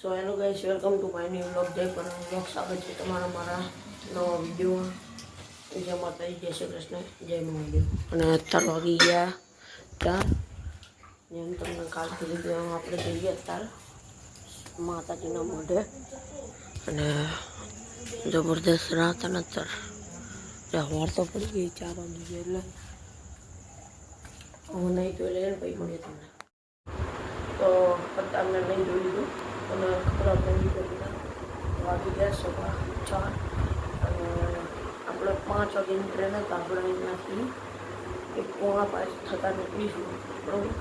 So hello guys, welcome to my new vlog. જય પરમ vlog. સ્વાગત છે તમારા મારા નવા વિડીયોમાં. જય માતાજી, જય શ્રી કૃષ્ણ, જય મહાદેવ. અને અત્યારે વાગી ગયા 4. જેમ તમને કાલ કીધું કે આપણે જઈએ અત્યારે માતાજીના મોઢે. અને જબરદસ્ત રાત. અને અત્યારે વાર તો પડી ગઈ 4 વાગી ગયા. એટલે હું નહીં તો લઈને પછી મળીએ તમને. તો અત્યારે નહીં જોઈ લીધું અને ખબર પડી ગઈ વાગી ગયા 4:15. અને આપણે 5 વાગ્યાની ટ્રેન હતા. આપણે અહીંયાથી 4:45 થતા નીકળીશું, બરાબર.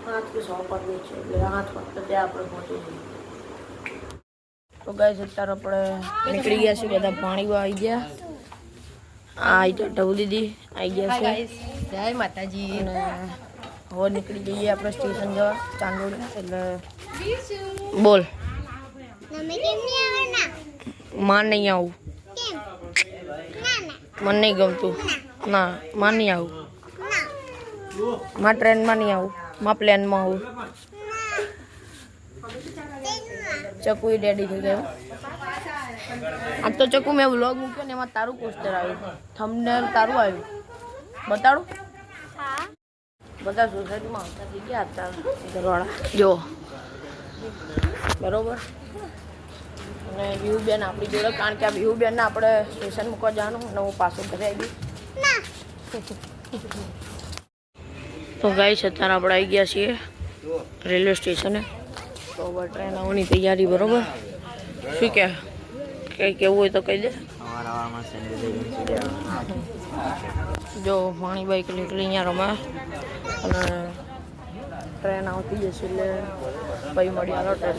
5 કે 5:15 છે, એટલે 8 વાગતા ત્યાં આપણે પહોંચી જઈએ. તો ગાઈસ, અત્યારે આપણે નીકળી ગયા છીએ. બધા પાણીઓ આવી ગયા. આવી તો ઢવું દીદી આવી ગયા છે. જય માતાજી. અને હવે નીકળી જઈએ આપણે સ્ટેશન જવા, ચાંદોડી. એટલે બોલ, માન નહીં આવું, મને નહીં ગમતું. ના, માન નહીં આવું. માં ટ્રેનમાં નહીં આવું, માં પ્લેનમાં આવું. ચકુ રેડી થઈ ગયો. આજ તો ચકુ મેં વ્લોગ મૂક્યો ને એમાં તારું પોસ્ટર આવ્યું, થંબનેલ તારું આવ્યું. બતાડું? બધા સોસાયટીમાં આવતા થઈ ગયા અત્યારે ઘરવાળા જો, બરોબર. અને વિહુબેન આપણી જોડે, કારણ કે આ વિહુબેનને આપણે સ્ટેશન મૂકવા જવાનું અને હું પાછું ઘરે આવી ગઈ. તો ગાઈસ, અત્યારે આપણે આવી ગયા છીએ રેલવે સ્ટેશને. તો હવે ટ્રેન આવવાની તૈયારી, બરોબર. શું કે કંઈ કહેવું હોય તો કહી દે. જો પાણી બાઈક નીકળી અહીંયા રમે. અને ટ્રેન આવતી જશે એટલે પછી મળી આલો ટ્રેન.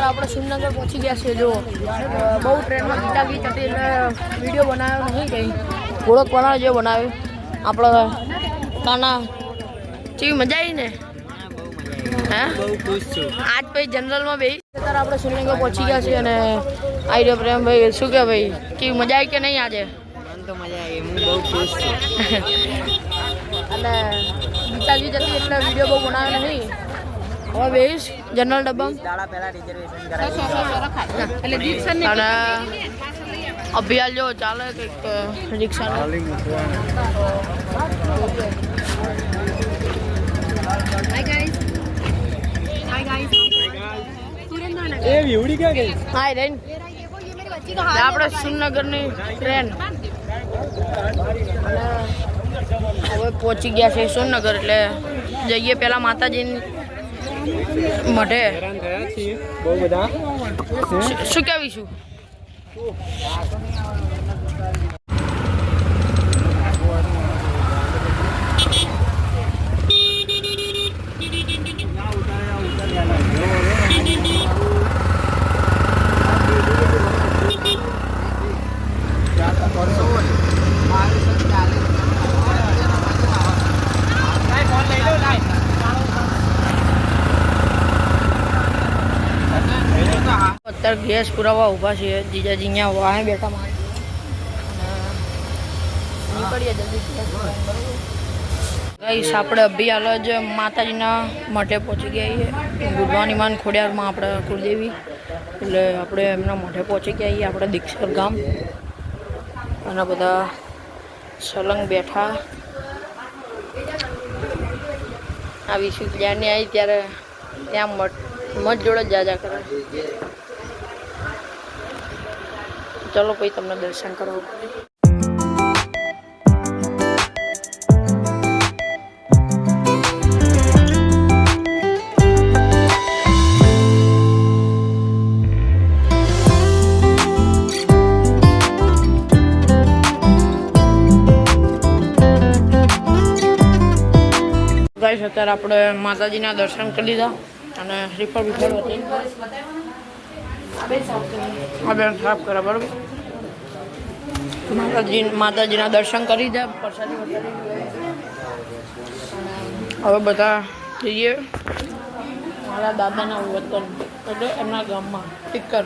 આપણે સુરનગર પહોંચી ગયા છીએ. જો બહુ ટ્રેનમાં ગીતાગી હતી એટલે વિડીયો બનાવ્યો નહીં. કંઈ થોડોક બનાવ્યો જે બનાવ્યો આપણે કાના. કેવી મજા આવી ને? હા, બહુ ખુશ છું. આજ પછી જનરલમાં બે અત્યારે આપણે સુરનગર પહોંચી ગયા છીએ. અને આવી રહ્યો પ્રેમભાઈ. શું કે ભાઈ, કેવી મજા આવી કે નહીં આજે? મને તો મજા આવી, હું બહુ ખુશ છું. અને ગીતાજી જતી એટલે વિડીયો બહુ બનાવ્યો નહીં. હવે બેસ જનરલ ડબ્બામાં. અને અભિયાલ જો ચાલે કંઈક રિક્ષા. આપણે સુરનગરની ટ્રેન હવે પહોંચી ગયા છે સુરનગર. એટલે જઈએ પહેલા માતાજીની મઢે. શું કહેવીશું? અત્યારે ગેસ પુરાવા ઊભા છે જીજાજી. અહીંયા વાહે બેઠા મારે નીકળીએ જલ્દી. ગાઈસ, આપણે અભિયાલ જ માતાજીના મઠે પહોંચી ગયા છીએ. ગુરવાની માન ખોડિયારમાં આપણે કુળદેવી. એટલે આપણે એમના મઠે પહોંચી ગયા છીએ. આપણે દીક્ષર ગામ. અને બધા સલંગ બેઠા. આ વિશ્વ જ્યારની આવી ત્યારે ત્યાં મઠ જોડે જ જાજા કરે. ચલો પછી તમને દર્શન કરાવું. ગાઈસ અત્યારે આપણે માતાજીના દર્શન કરી લીધા અને શ્રીફળ બીફળ હતી આ બેન સાફ કરે બરાબર માતાજીના દર્શન કરી દે પ્રસાદી હવે બધા જઈએ મારા દાદાના વતન એટલે એમના ગામમાં ટીકર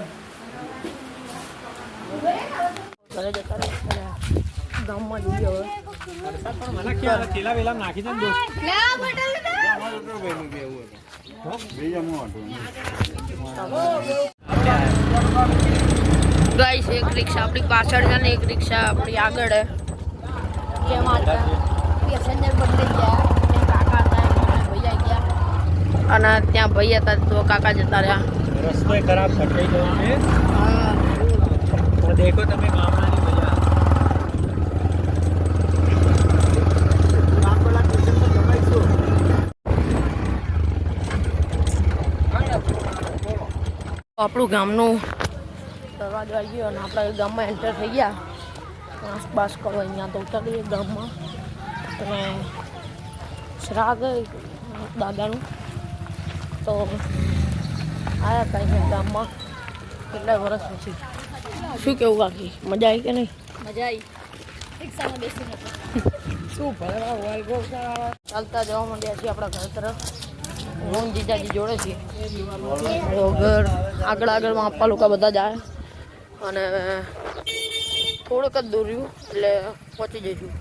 ઘરે જતા ગામમાં જઈએ હવે ગાઈસ એક રિક્ષા આપણી પાછળ છે ને એક રિક્ષા આપણી આગળ છે જેમાં પેસેન્જર બદલાઈ ગયા કાકા હતા ભાઈ આવી ગયા અને ત્યાં ભાઈ હતા તો કાકા જતા રહ્યા રસ્તો ખરાબ ફટાઈ ગયો તો દેખો તમે ગામડાની મજા આપણું ગામનું દરવાજો આવી ગયો અને આપણા ગામમાં એન્ટર થઈ ગયા આસપાસ કરો અહીંયા તો ઉતરીએ ગામમાં અને શ્રાદ્ધ દાદાનું તો આવ્યા હતા અહીંયા ગામમાં કેટલા વર્ષ પછી શું કેવું બાકી મજા આવી કે નહીં મજા આવી રિક્ષામાં બેસીને શું ભરવા હોય ચાલતા જવા માંડ્યા છીએ આપણા ઘર તરફ હું જીજાજી જોડે છીએ ઘર આગળમાં આપવા લોકો બધા જાય અને થોડુંક જ દૂર રહ્યું એટલે પહોંચી જઈશું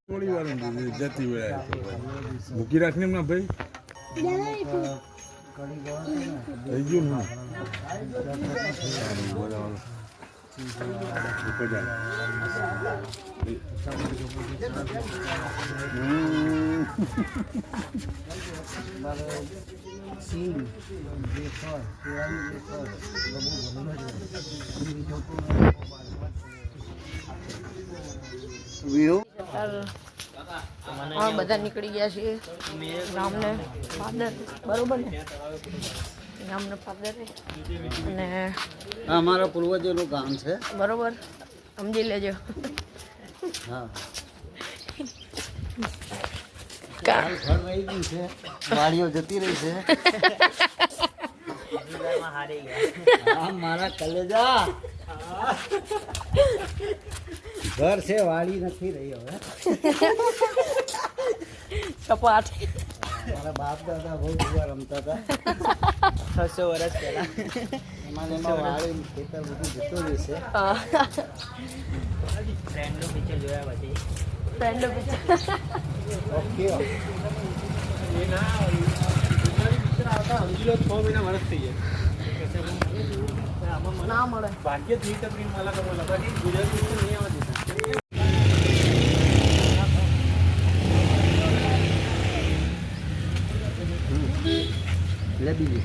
થોડી વાર જતી વેળા મૂકી રાખને એમના ભાઈ થઈ ગયું ને બધા નીકળી ગયા છીએ ગામને ફાધર બરોબર ને ગામને ફાધર અને અમારા પૂર્વજોનું ગામ છે બરોબર સમજી લેજો હા કા ઘર રહી ગયું છે વાડીઓ જતી રહી છે હા મારા કલેજા ઘર છે વાડી નથી રહી હવે સપાટ મારા બાપ દાદા બહુ જુવા રમતા હતા 600 વર્ષ પહેલા એમાં વાડી ખેતર બધું જતું રહેશે ફ્રેન્ડનું પિક્ચર જોયા પછી ફ્રેન્ડો પિક્ચર ઓકે એ ના પિક્ચર આવતા સમજી લો 6 મહિના વર્ષ થઈ જાય ના મળે ભાગ્ય થિયેટર પ્રિન્ટ માલા કરવા લગાડી ગુજરાતી પિક્ચર નહીં આવવા દેતા લે બીજી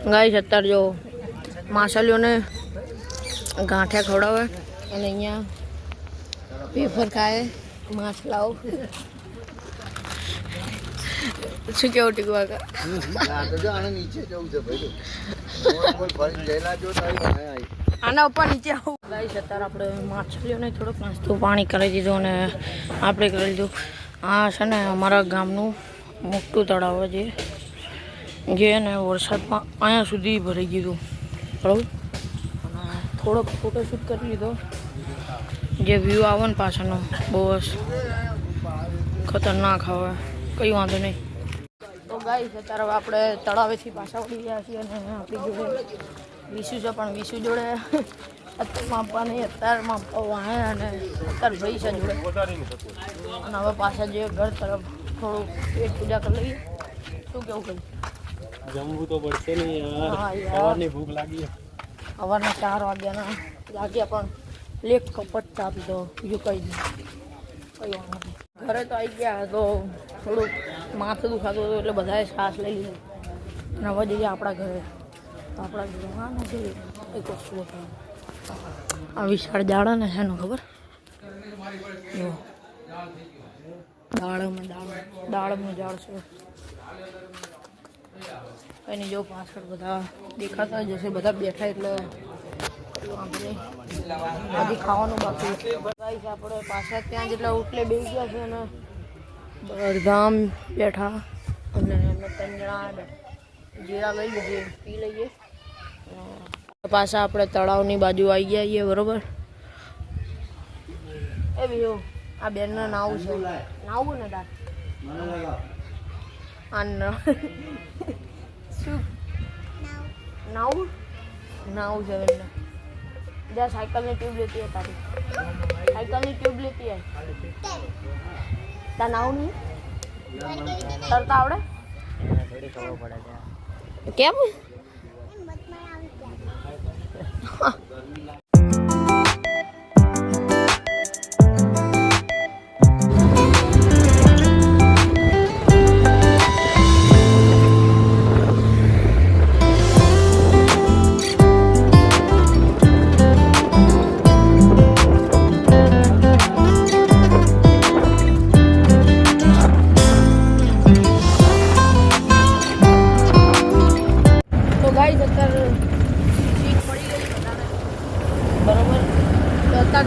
ગાઈસ અત્યારે જો માછલીઓને ગાંઠિયા ખવડાવે અને અહીંયા પેપર ખાય માછલાઓ શું કેવું ટીકુ કાકા તો જો આને નીચે જવું છે ભાઈ ફરી જયેલા જો આના ઉપર નીચે આવું ગાઈસ અત્યારે આપણે માછલીઓને થોડોક નાસ્તો પાણી કરી દીધું અને આપણે કરી લીધું આ છે ને અમારા ગામનું મોટું તળાવ છે જે ને વરસાદમાં અહીંયા સુધી ભરાઈ ગયું બરાબર અને થોડોક ફોટોશૂટ કરી લીધો જે વ્યૂ આવે ને પાછળનો બહુ જ ખતરનાક આવે કંઈ વાંધો નહીં તો ગાઈસ અત્યારે હવે આપણે તળાવેથી પાછા વળી ગયા છીએ અને આપણી જોડે વિશુ છે પણ વિશુ જોડે અત્યારે માપવા નહીં અત્યારે માપવા વાહે અને અત્યારે ભાઈ છે જોડે અને હવે પાછા જઈએ ઘર તરફ થોડું પેટ પૂજા કરી લઈએ શું કેવું કહ્યું જમવું તો પડશે નહીં યાર હા યાર સવારની ભૂખ લાગી સવારના 4 વાગ્યાના લાગ્યા પણ લેક કપટ ચા પીધો બીજું કંઈ નહીં કંઈ વાંધો નહીં ઘરે તો આવી ગયા તો થોડુંક માથું દુખાતું હતું એટલે બધાએ શ્વાસ લઈ લીધું અને હવે જઈએ આપણા ઘરે તો આપણા ઘરે હા નથી એક વસ્તુ બતાવું આ વિશાળ જાડા ને છે ખબર જો દાડમનું ઝાડ છે. એની જો પાછળ બધા દેખાતા જ હશે, બધા બેઠા એટલે આપણે હજી ખાવાનું બાકી. ગાઈસ આપણે પાછા ત્યાં જેટલા ઉટલે બેસી ગયા છે અને બધામ બેઠા અને અમે 3 જણા જીરા લઈ લીધી, પી લઈએ. પાછા આપણે તળાવની બાજુ આવી ગયા છીએ, બરોબર. એ બીજો આ બેનને નાવું છે, નાવું ને તાર શું નાવું નાવું છે બેનને. જ્યાં સાયકલની ટ્યુબ લેતી હોય તારી, સાયકલની ટ્યુબ લેતી હોય તાર નાવું નહીં તરતા આવડે કેમ?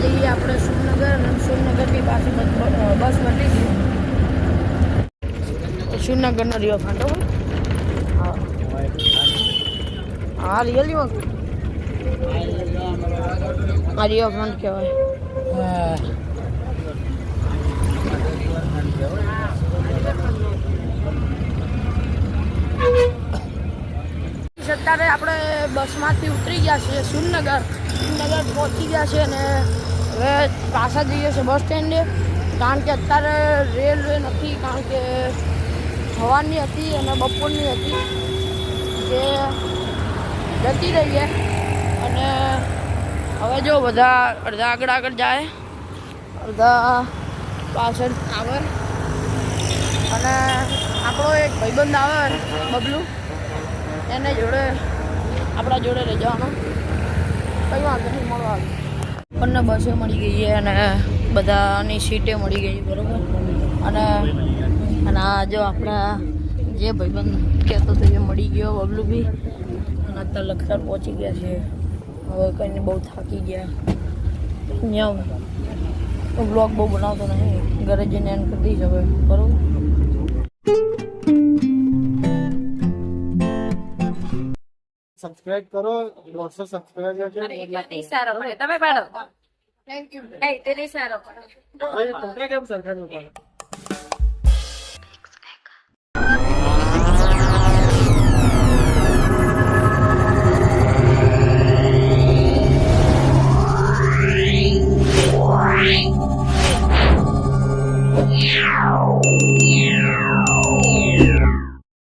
જઈએ આપણે સુરનગર અને સુરનગરની પાસે બસ બદલી છે. સુરનગરનો રિવરફ્રન્ટ હા રિયલીમાં આ રિવરફ્રન્ટ કહેવાય. અત્યારે આપણે બસમાંથી ઉતરી ગયા છીએ સુરનગર પહોંચી ગયા છે અને હવે પાછા જઈએ છીએ બસ સ્ટેન્ડે, કારણ કે અત્યારે રેલવે નથી, કારણ કે સવારની હતી અને બપોરની હતી જે જતી રહી છે. અને હવે જો બધા અડધા આગળ જાય, અડધા પાછળ આવે અને આપણો એક ભાઈબંધ આવે બબલુ, એને જોડે આપણા જોડે લઈ જવાનો. કંઈ વાંધો નહીં, મળવા આપણને બસે મળી ગઈ છે અને બધાની સીટે મળી ગઈ, બરાબર. અને આ જો આપણા જે ભાઈબંધ કહેતો હતો એ મળી ગયો બબલુ બી, અને અત્યારે લખતર પહોંચી ગયા છે. હવે કંઈને બહુ થાકી ગયા. અહીંયા બ્લોગ બહુ બનાવતો નહીં, ઘરે જઈને એન્ડ કરી દઈશ હવે, બરાબર. સબસ્ક્રાઇબ કરો, 200 સબસ્ક્રાઇબર છે. સારો પડે તમે પાડો. Thank you. એ તે નહીં સારો પડે. તમે કેમ સરખાનું પાડો? Yeah.